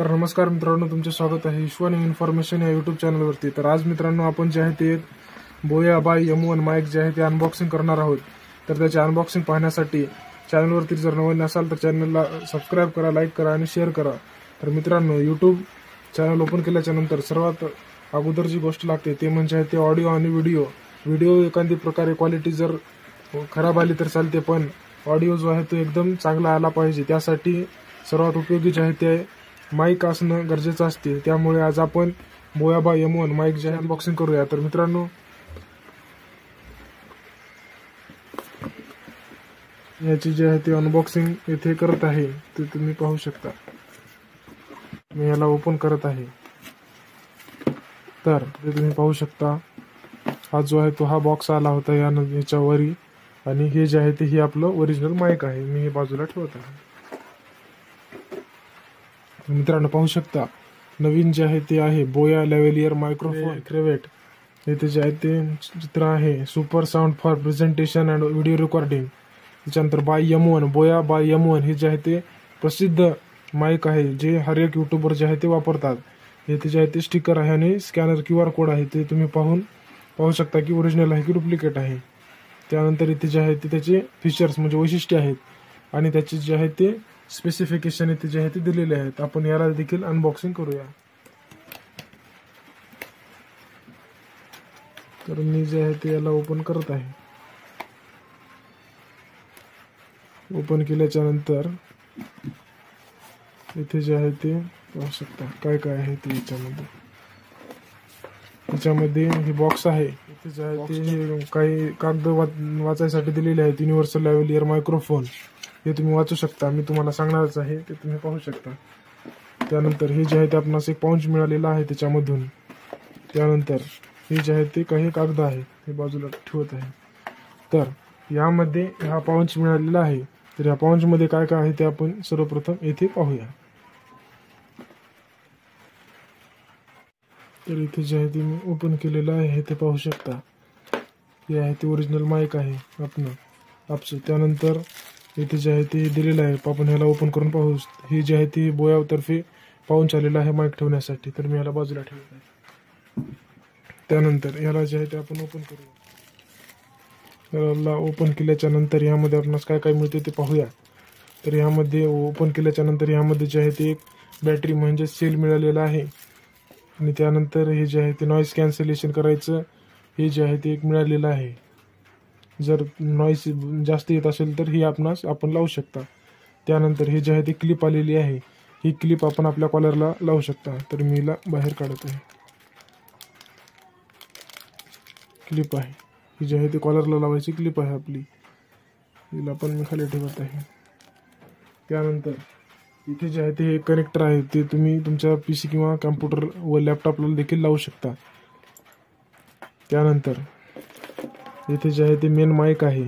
तर नमस्कार मित्रांनो, तुमचे स्वागत आहे ईश्वनी इन्फॉर्मेशन या यूट्यूब चॅनलवरती। तर आज मित्रांनो आपण जे आहे ते बोया बाय M1 माईक जे आहे ते अनबॉक्सिंग करणार आहोत। तर त्याचे अनबॉक्सिंग पाहण्यासाठी चॅनलवरती जर नवीन असाल तर चॅनलला सबस्क्राइब करा, लाईक करा आणि शेअर करा। तर मित्रांनो, यूट्यूब चॅनल ओपन केल्याच्या नंतर सर्वात अगोदर जी गोष्ट लागते ते म्हणजे ते ऑडिओ आणि व्हिडिओ एखादी प्रकारे क्वालिटी जर खराब आली तर चालते, पण ऑडिओ जो आहे तो एकदम चांगला आला पाहिजे। त्यासाठी सर्वात उपयोगी जे आहे ते माईक असणं गरजेचं असते। त्यामुळे आज आपण बोया बाय M1 माईक जे अनबॉक्सिंग करूया। तर मित्रांनो, याची जे आहे ते अनबॉक्सिंग येथे करत आहे ते तुम्ही पाहू शकता। मी याला ओपन करत आहे। तर ते तुम्ही पाहू शकता, हा जो आहे तो हा बॉक्स आला होता याच्यावरी, आणि हे जे आहे ते हे आपलं ओरिजिनल माईक आहे। मी हे बाजूला ठेवत आहे। मित्रांनो पाहू शकता, नवीन जे आहे ते आहे बोया लेव्हलियर मायक्रोफोन क्रेवेट। येथे जे आहे ते चित्र आहे super sound for presentation and video recording. त्याच्यानंतर बाय M1 बोया बाय M1 हे जे आहे ते प्रसिद्ध माईक आहे जे हर एक यूट्यूबर जे आहे ते वापरतात। येथे जे आहे ते स्टिकर आहे आणि स्कॅनर QR कोड आहे, ते तुम्ही पाहू शकता की ओरिजिनल आहे की डुप्लिकेट आहे। त्यानंतर इथे जे आहे ते त्याचे फीचर्स म्हणजे वैशिष्ट्ये आहेत आणि त्याचे जे आहे ते स्पेसिफिकेशन इथे जे आहे ते दिलेले आहेत। आपण याला देखील अनबॉक्सिंग करूया। तर मी जे आहे ते याला ओपन करत आहे। ओपन केल्याच्या नंतर इथे जे आहे ते पाहू शकता काय काय आहे ते याच्यामध्ये हे बॉक्स आहे। इथे जे आहे ते काही कागद वाचायसाठी दिलेले आहेत। युनिव्हर्सल लेव्हलियर मायक्रोफोन हे तुम्ही वाचू शकता, मी तुम्हाला सांगणारच आहे, ते तुम्ही पाहू शकता। त्यानंतर हे जे आहे ते आपणास एक पाउच मिळालेला आहे त्याच्यामधून। त्यानंतर हे जे आहे ते काही कागद आहे हे बाजूला ठेवत आहे। तर यामध्ये हा पाउच मिळालेला आहे। तर या पाउच मध्ये काय काय आहे ते आपण सर्वप्रथम येथे पाहूया। तर इथे जे आहे ते मी ओपन केलेलं आहे हे ते पाहू शकता। हे आहे ते ओरिजिनल माईक आहे आपलं। त्यानंतर इथे जे आहे ते दिलेलं आहे, आपण ह्याला ओपन करून पाहू। हे जे आहे ते बोयातर्फे पाउच आलेलं आहे माईक ठेवण्यासाठी। तर मी ह्याला बाजूला ठेवत आहे। त्यानंतर ह्याला जे आहे ते आपण ओपन करूया। ह्याला ओपन केल्याच्या नंतर ह्यामध्ये आपणास काय काय मिळते ते पाहूया। तर ह्यामध्ये ओपन केल्याच्या नंतर ह्यामध्ये जे आहे ते एक बॅटरी म्हणजे सेल मिळालेला आहे, आणि त्यानंतर हे जे आहे ते नॉईज कॅन्सलेशन करायचं हे जे आहे ते एक मिळालेलं आहे। जर नॉईस जास्त येत असेल तर ही आपण लावू शकता। त्यानंतर हे जे आहे ते क्लिप आलेली आहे, ही क्लिप आपण आपल्या कॉलरला लावू शकता। तर मी हिला बाहेर काढत आहे। क्लिप आहे ही जी आहे ते कॉलरला लावायची क्लिप आहे आपली, हिला पण मी खाली ठेवत आहे। त्यानंतर इथे जे आहे ते हे कनेक्टर आहे, ते तुम्ही तुमच्या PC किंवा कॉम्प्युटर व लॅपटॉपला देखील लावू शकता। त्यानंतर इथे जे आहे ते मेन माईक आहे,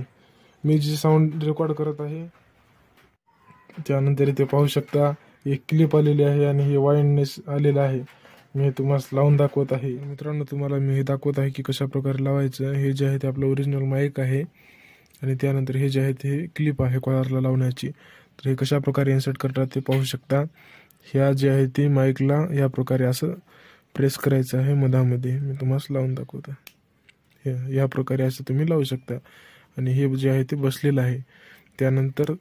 मी जे साऊंड रेकॉर्ड करत आहे। त्यानंतर इथे पाहू शकता एक क्लिप आलेली आहे आणि हे वायरनेस आलेलं आहे। मी हे तुम्हाला लावून दाखवत आहे। मित्रांनो, तुम्हाला मी हे दाखवत आहे की कशा प्रकारे लावायचं। हे जे आहे ते आपलं ओरिजिनल माईक आहे, आणि त्यानंतर हे जे आहे ते क्लिप आहे कॉलरला लावण्याची। तर हे कशा प्रकारे इन्सर्ट करतात ते पाहू शकता। ह्या जे आहे ते माईकला या प्रकारे असं प्रेस करायचं आहे मधामध्ये, मी तुम्हाला लावून दाखवत आहे। या प्रकारे असं तुम्ही लावू शकता, आणि हे जे आहे ते बसलेलं आहे। त्यानंतर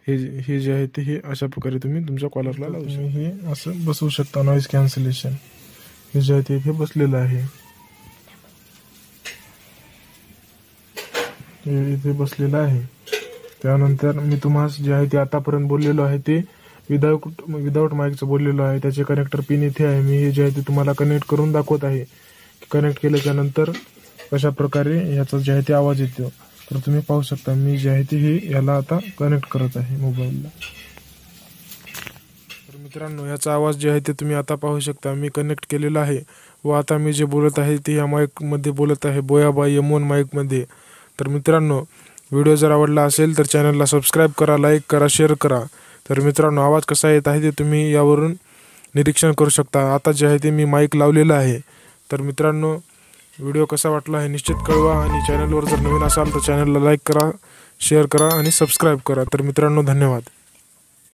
हे जे आहे ते हे अशा प्रकारे तुम्ही तुमच्या कॉलरला लावू शकता। हे असं बसवू शकता नॉईज कॅन्सलेशन। हे जे आहे ते इथे बसलेलं आहे, हे इथे बसलेलं आहे। त्यानंतर मी तुम्हाला जे आहे ते आतापर्यंत बोललेलो आहे ते विदाऊट माईकचं बोललेलो आहे। त्याचे कनेक्टर पिन इथे आहे। मी हे जे आहे ते तुम्हाला कनेक्ट करून दाखवत आहे। कनेक्ट केल्याच्या नंतर कशा प्रकारे याचा जे आहे ते आवाज येतो। तर तुम्ही पाहू शकता, मी जे आहे ते हे याला आता कनेक्ट करत आहे मोबाईलला। तर मित्रांनो, याचा आवाज जे आहे ते तुम्ही आता पाहू शकता। मी कनेक्ट केलेला आहे व आता मी जे बोलत आहे ते या माईकमध्ये बोलत आहे, बोया बाय M1 माईकमध्ये। तर मित्रांनो, व्हिडिओ जर आवडला असेल तर चॅनलला सबस्क्राईब करा, लाईक करा, शेअर करा। तर मित्रांनो, आवाज कसा येत आहे ते तुम्ही यावरून निरीक्षण करू शकता। आता जे आहे ते मी माईक लावलेलं आहे। तर मित्रांनो, व्हिडिओ कसा वाटला हे निश्चित कळवा, आणि चॅनलवर जर नवीन असाल तर चॅनलला लाईक करा, शेअर करा आणि सबस्क्राईब करा। तर मित्रांनो, धन्यवाद।